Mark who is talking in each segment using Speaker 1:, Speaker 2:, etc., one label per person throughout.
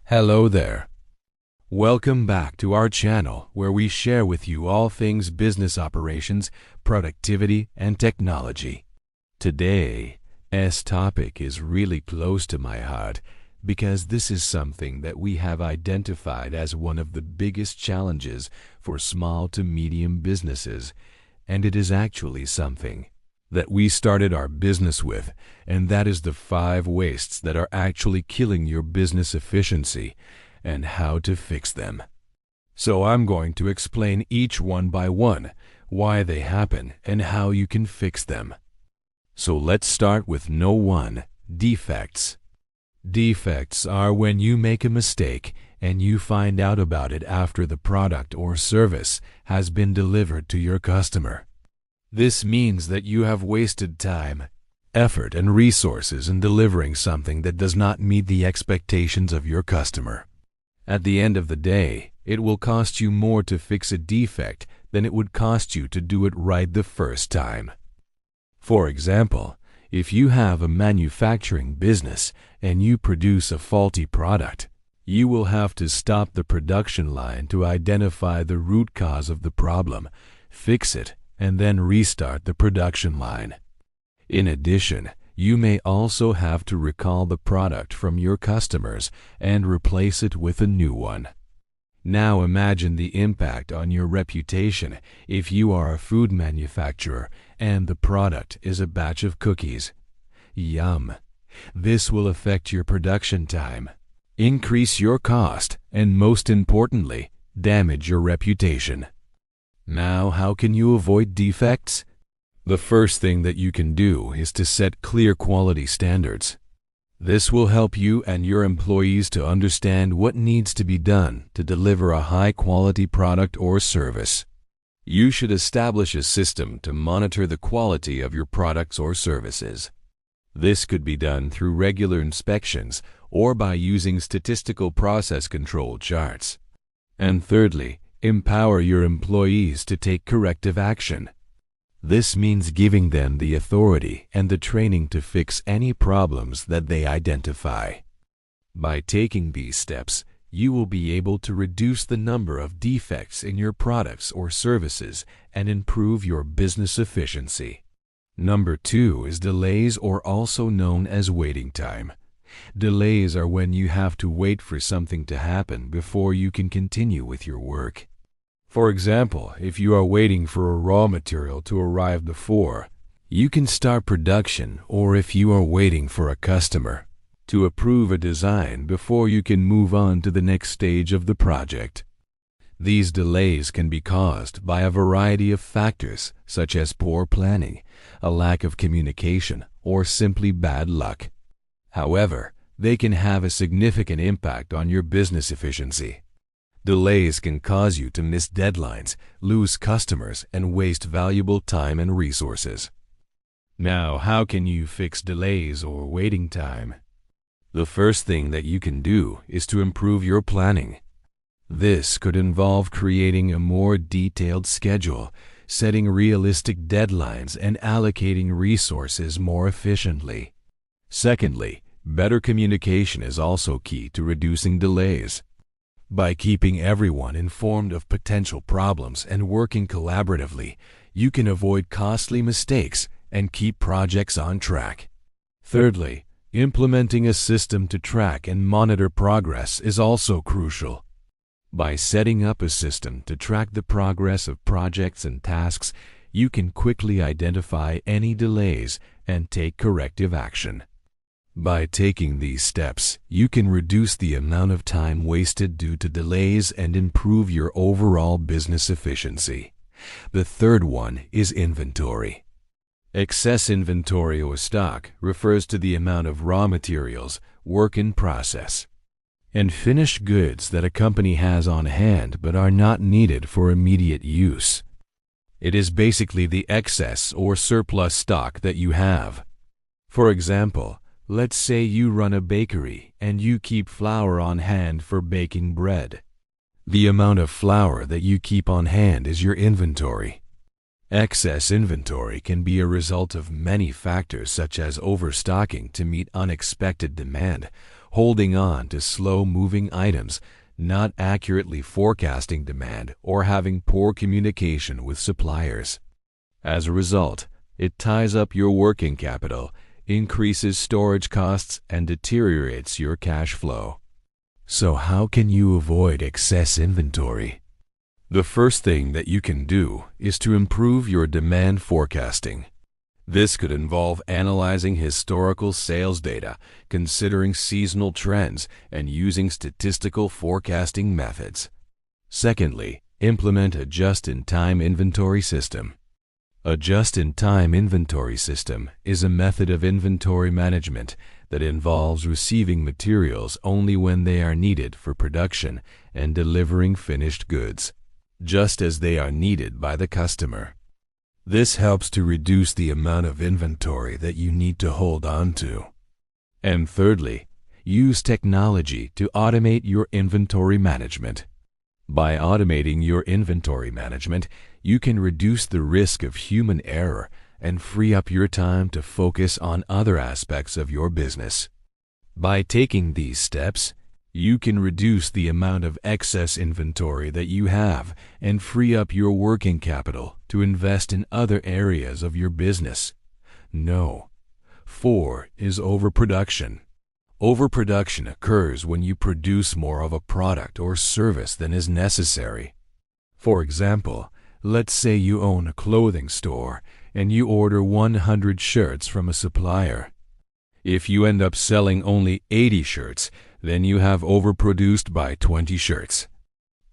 Speaker 1: Hello there. Welcome back to our channel where we share with you all things business operations, productivity, and technology. Today's topic is really close to my heart because this is something that we have identified as one of the biggest challenges for small to medium businesses, and it is actually something that we started our business with, and that is the 5 wastes that are actually killing your business efficiency and how to fix them. So I'm going to explain each one by one, why they happen and how you can fix them. So let's start with No. 1, defects. Defects are when you make a mistake and you find out about it after the product or service has been delivered to your customer. This means that you have wasted time, effort, and resources in delivering something that does not meet the expectations of your customer. At the end of the day, it will cost you more to fix a defect than it would cost you to do it right the first time. For example, if you have a manufacturing business and you produce a faulty product, you will have to stop the production line to identify the root cause of the problem, fix it, and then restart the production line. In addition, you may also have to recall the product from your customers and replace it with a new one. Now imagine the impact on your reputation if you are a food manufacturer and the product is a batch of cookies. Yum! This will affect your production time, increase your cost, and most importantly, damage your reputation. Now, how can you avoid defects? The first thing that you can do is to set clear quality standards. This will help you and your employees to understand what needs to be done to deliver a high-quality product or service. You should establish a system to monitor the quality of your products or services. This could be done through regular inspections or by using statistical process control charts. And thirdly, empower your employees to take corrective action. This means giving them the authority and the training to fix any problems that they identify. By taking these steps, you will be able to reduce the number of defects in your products or services and improve your business efficiency. Number 2 is delays, or also known as waiting time. Delays are when you have to wait for something to happen before you can continue with your work. For example, if you are waiting for a raw material to arrive before you can start production, or if you are waiting for a customer to approve a design before you can move on to the next stage of the project. These delays can be caused by a variety of factors, such as poor planning, a lack of communication, or simply bad luck. However, they can have a significant impact on your business efficiency. Delays can cause you to miss deadlines, lose customers, and waste valuable time and resources. Now, how can you fix delays or waiting time? The first thing that you can do is to improve your planning. This could involve creating a more detailed schedule, setting realistic deadlines, and allocating resources more efficiently. Secondly, better communication is also key to reducing delays. By keeping everyone informed of potential problems and working collaboratively, you can avoid costly mistakes and keep projects on track. Thirdly, implementing a system to track and monitor progress is also crucial. By setting up a system to track the progress of projects and tasks, you can quickly identify any delays and take corrective action. By taking these steps, you can reduce the amount of time wasted due to delays and improve your overall business efficiency. The third one is inventory. Excess inventory or stock refers to the amount of raw materials, work in process, and finished goods that a company has on hand but are not needed for immediate use. It is basically the excess or surplus stock that you have. For example, let's say you run a bakery and you keep flour on hand for baking bread. The amount of flour that you keep on hand is your inventory. Excess inventory can be a result of many factors such as overstocking to meet unexpected demand, holding on to slow-moving items, not accurately forecasting demand, or having poor communication with suppliers. As a result, it ties up your working capital, increases storage costs, and deteriorates your cash flow. So how can you avoid excess inventory? The first thing that you can do is to improve your demand forecasting. This could involve analyzing historical sales data, considering seasonal trends, and using statistical forecasting methods. Secondly, implement a just-in-time inventory system. A just-in-time inventory system is a method of inventory management that involves receiving materials only when they are needed for production and delivering finished goods, just as they are needed by the customer. This helps to reduce the amount of inventory that you need to hold on to. And thirdly, use technology to automate your inventory management. By automating your inventory management, you can reduce the risk of human error and free up your time to focus on other aspects of your business. By taking these steps, you can reduce the amount of excess inventory that you have and free up your working capital to invest in other areas of your business. No. 4 is overproduction. Overproduction occurs when you produce more of a product or service than is necessary. For example, let's say you own a clothing store and you order 100 shirts from a supplier. If you end up selling only 80 shirts, then you have overproduced by 20 shirts.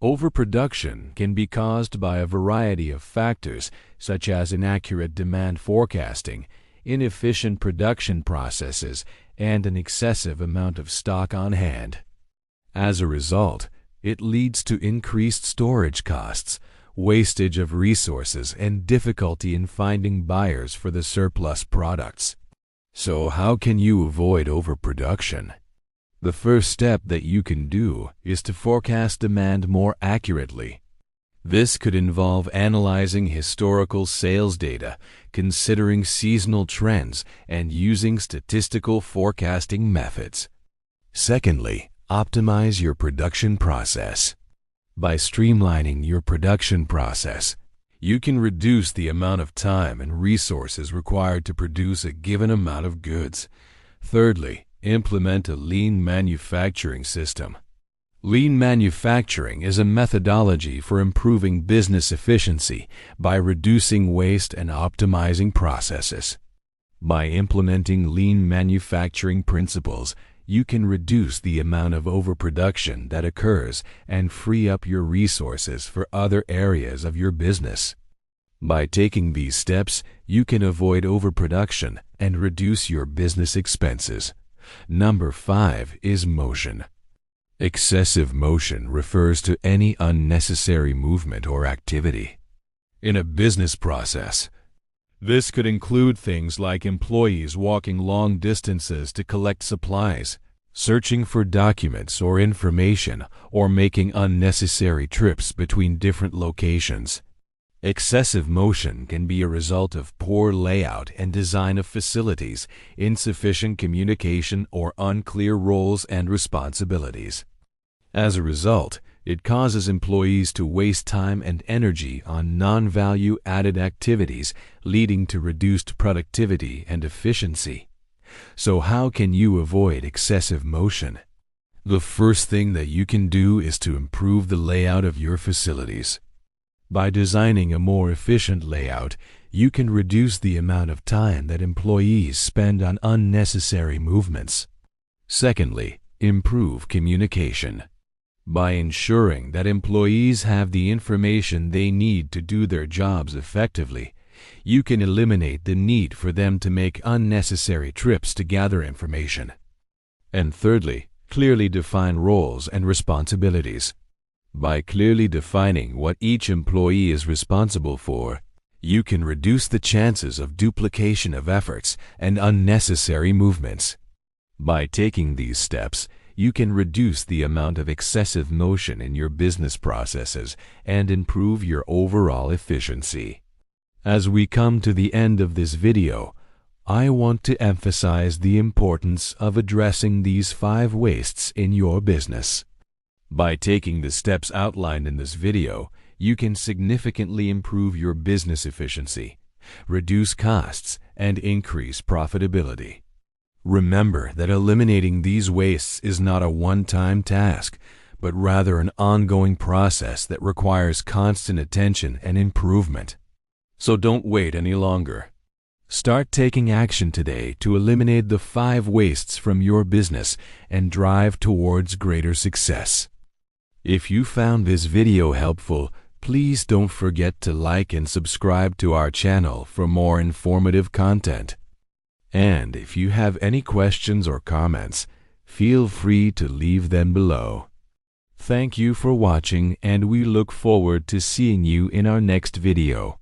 Speaker 1: Overproduction can be caused by a variety of factors, such as inaccurate demand forecasting, inefficient production processes, and an excessive amount of stock on hand. As a result, it leads to increased storage costs, wastage of resources, and difficulty in finding buyers for the surplus products. So how can you avoid overproduction? The first step that you can do is to forecast demand more accurately. This could involve analyzing historical sales data, considering seasonal trends, and using statistical forecasting methods. Secondly, optimize your production process. By streamlining your production process, you can reduce the amount of time and resources required to produce a given amount of goods. Thirdly, implement a lean manufacturing system. Lean manufacturing is a methodology for improving business efficiency by reducing waste and optimizing processes. By implementing lean manufacturing principles, you can reduce the amount of overproduction that occurs and free up your resources for other areas of your business. By taking these steps, you can avoid overproduction and reduce your business expenses. Number 5 is motion. Excessive motion refers to any unnecessary movement or activity in a business process. This could include things like employees walking long distances to collect supplies, searching for documents or information, or making unnecessary trips between different locations. Excessive motion can be a result of poor layout and design of facilities, insufficient communication, or unclear roles and responsibilities. As a result, it causes employees to waste time and energy on non-value added activities, leading to reduced productivity and efficiency. So how can you avoid excessive motion? The first thing that you can do is to improve the layout of your facilities. By designing a more efficient layout, you can reduce the amount of time that employees spend on unnecessary movements. Secondly, improve communication. By ensuring that employees have the information they need to do their jobs effectively, you can eliminate the need for them to make unnecessary trips to gather information. And thirdly, clearly define roles and responsibilities. By clearly defining what each employee is responsible for, you can reduce the chances of duplication of efforts and unnecessary movements. By taking these steps, you can reduce the amount of excessive motion in your business processes and improve your overall efficiency. As we come to the end of this video, I want to emphasize the importance of addressing these 5 wastes in your business. By taking the steps outlined in this video, you can significantly improve your business efficiency, reduce costs, and increase profitability. Remember that eliminating these wastes is not a one-time task, but rather an ongoing process that requires constant attention and improvement. So don't wait any longer. Start taking action today to eliminate the 5 wastes from your business and drive towards greater success. If you found this video helpful, please don't forget to like and subscribe to our channel for more informative content. And if you have any questions or comments, feel free to leave them below. Thank you for watching, and we look forward to seeing you in our next video.